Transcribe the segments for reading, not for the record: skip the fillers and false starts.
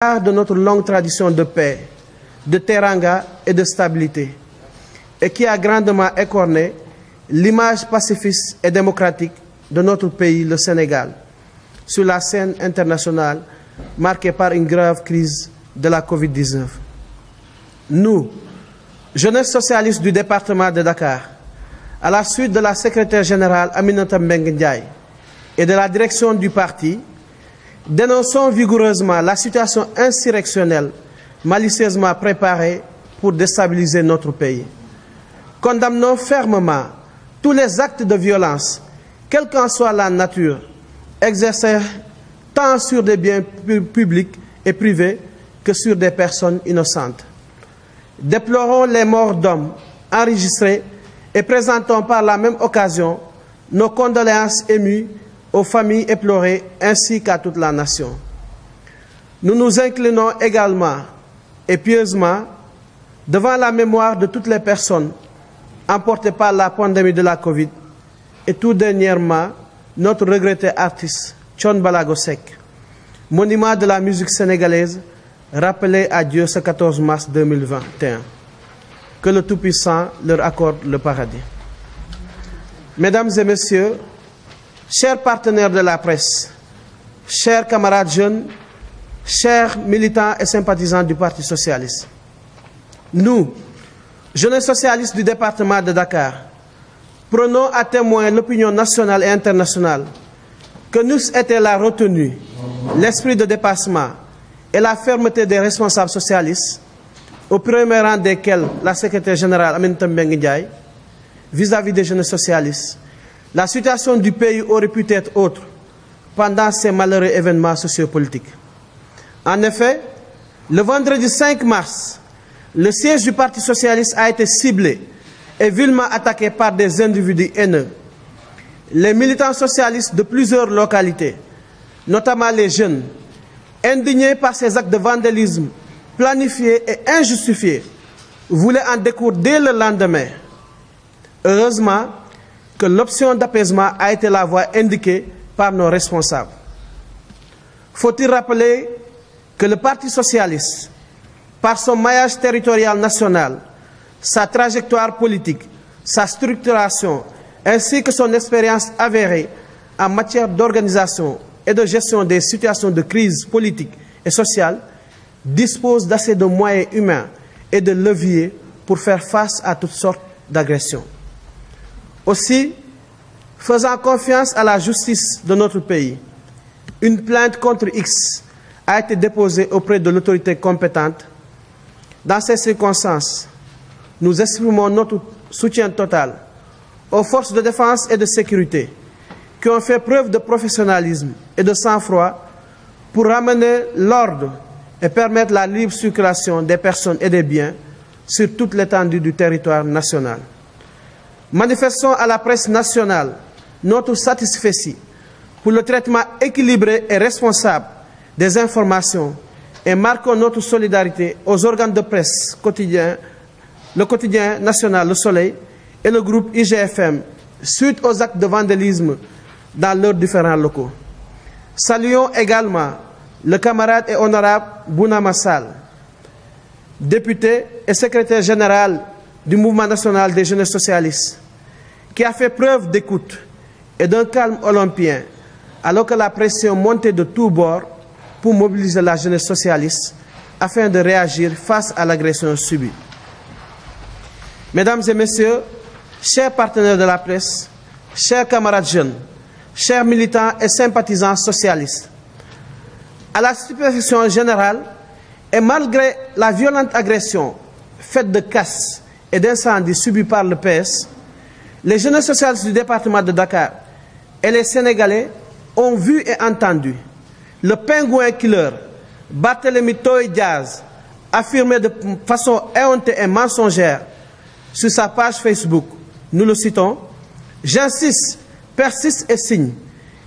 de notre longue tradition de paix, de teranga et de stabilité, et qui a grandement écorné l'image pacifiste et démocratique de notre pays, le Sénégal, sur la scène internationale marquée par une grave crise de la Covid-19. Nous, jeunesse socialiste du département de Dakar, à la suite de la secrétaire générale Aminata Mbengue Ndiaye et de la direction du parti, dénonçons vigoureusement la situation insurrectionnelle malicieusement préparée pour déstabiliser notre pays. Condamnons fermement tous les actes de violence, quelle qu'en soit la nature, exercés tant sur des biens publics et privés que sur des personnes innocentes. Déplorons les morts d'hommes enregistrés et présentons par la même occasion nos condoléances émues aux familles éplorées ainsi qu'à toute la nation. Nous nous inclinons également et pieusement devant la mémoire de toutes les personnes emportées par la pandémie de la Covid et tout dernièrement notre regretté artiste Thione Ballago Seck, monument de la musique sénégalaise rappelé à Dieu ce 14 mars 2021. Que le Tout-Puissant leur accorde le paradis. Mesdames et messieurs, chers partenaires de la presse, chers camarades jeunes, chers militants et sympathisants du Parti socialiste, nous, jeunes socialistes du département de Dakar, prenons à témoin l'opinion nationale et internationale que nous était la retenue, l'esprit de dépassement et la fermeté des responsables socialistes, au premier rang desquels la secrétaire générale Aminata Mbengue Ndiaye, vis-à-vis des jeunes socialistes. La situation du pays aurait pu être autre pendant ces malheureux événements sociopolitiques. En effet, le vendredi 5 mars, le siège du Parti socialiste a été ciblé et vilement attaqué par des individus haineux. Les militants socialistes de plusieurs localités, notamment les jeunes, indignés par ces actes de vandalisme planifiés et injustifiés, voulaient en découdre dès le lendemain. Heureusement que l'option d'apaisement a été la voie indiquée par nos responsables. Faut-il rappeler que le Parti socialiste, par son maillage territorial national, sa trajectoire politique, sa structuration, ainsi que son expérience avérée en matière d'organisation et de gestion des situations de crise politique et sociale, dispose d'assez de moyens humains et de leviers pour faire face à toutes sortes d'agressions. Aussi, faisant confiance à la justice de notre pays, une plainte contre X a été déposée auprès de l'autorité compétente. Dans ces circonstances, nous exprimons notre soutien total aux forces de défense et de sécurité qui ont fait preuve de professionnalisme et de sang-froid pour ramener l'ordre et permettre la libre circulation des personnes et des biens sur toute l'étendue du territoire national. Manifestons à la presse nationale notre satisfaction pour le traitement équilibré et responsable des informations et marquons notre solidarité aux organes de presse quotidiens, le quotidien national Le Soleil et le groupe IGFM, suite aux actes de vandalisme dans leurs différents locaux. Saluons également le camarade et honorable Bouna Massal, député et secrétaire général du Mouvement national des jeunes socialistes, qui a fait preuve d'écoute et d'un calme olympien, alors que la pression montait de tous bords pour mobiliser la jeunesse socialiste afin de réagir face à l'agression subie. Mesdames et messieurs, chers partenaires de la presse, chers camarades jeunes, chers militants et sympathisants socialistes, à la stupéfaction générale et malgré la violente agression faite de casse et d'incendie subie par le PS, les jeunes socialistes du département de Dakar et les Sénégalais ont vu et entendu le pingouin killer Barthélémy Toye Diaz affirmer de façon éhontée et mensongère sur sa page Facebook, nous le citons, « J'insiste, persiste et signe.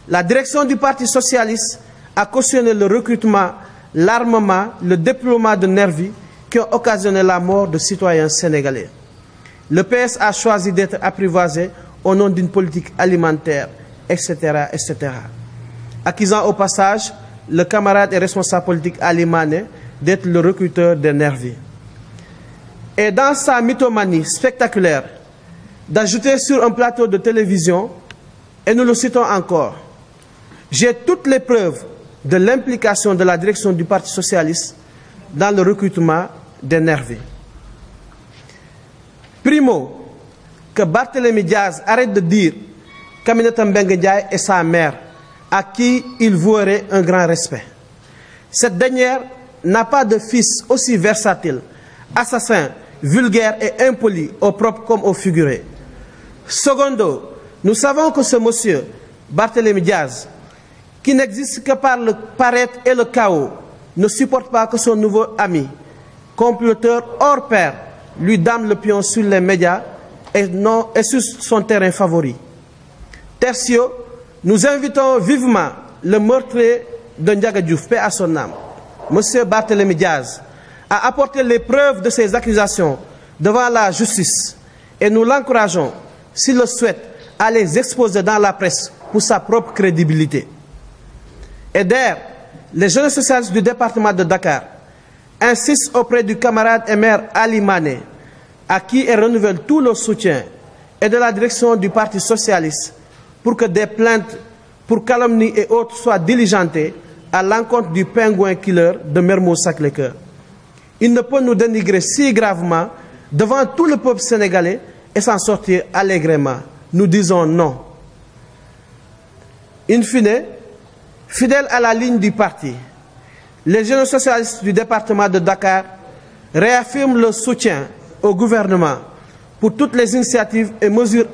La direction du Parti socialiste a cautionné le recrutement, l'armement, le déploiement de nervis qui ont occasionné la mort de citoyens sénégalais. Le PS a choisi d'être apprivoisé au nom d'une politique alimentaire, etc., etc. Accusant au passage le camarade et responsable politique Ali Mané d'être le recruteur des nervis. Et dans sa mythomanie spectaculaire d'ajouter sur un plateau de télévision, et nous le citons encore, j'ai toutes les preuves de l'implication de la direction du Parti socialiste dans le recrutement des nervis. Primo, que Barthélémy Diaz arrête de dire qu'Aminata Mbengue Ndiaye est sa mère, à qui il vouerait un grand respect. Cette dernière n'a pas de fils aussi versatile, assassin, vulgaire et impoli, au propre comme au figuré. Secondo, nous savons que ce monsieur, Barthélémy Diaz, qui n'existe que par le paraître et le chaos, ne supporte pas que son nouveau ami, comploteur hors pair, lui dame le pion sur les médias et sur son terrain favori. Tertio, nous invitons vivement le meurtrier de Ndiaga Diouf, paix à son âme, M. Barthélémy Diaz, à apporter les preuves de ses accusations devant la justice et nous l'encourageons, s'il le souhaite, à les exposer dans la presse pour sa propre crédibilité. Et d'ailleurs, les jeunes socialistes du département de Dakar insistent auprès du camarade et maire Ali Mané, à qui ils renouvellent tout leur soutien, et de la direction du Parti socialiste, pour que des plaintes pour calomnie et autres soient diligentées à l'encontre du pingouin killer de Mermoz-Sacré-Cœur. Il ne peut nous dénigrer si gravement devant tout le peuple sénégalais et s'en sortir allègrement. Nous disons non. In fine, fidèles à la ligne du parti, les jeunes socialistes du département de Dakar réaffirment leur soutien au gouvernement pour toutes les initiatives et mesures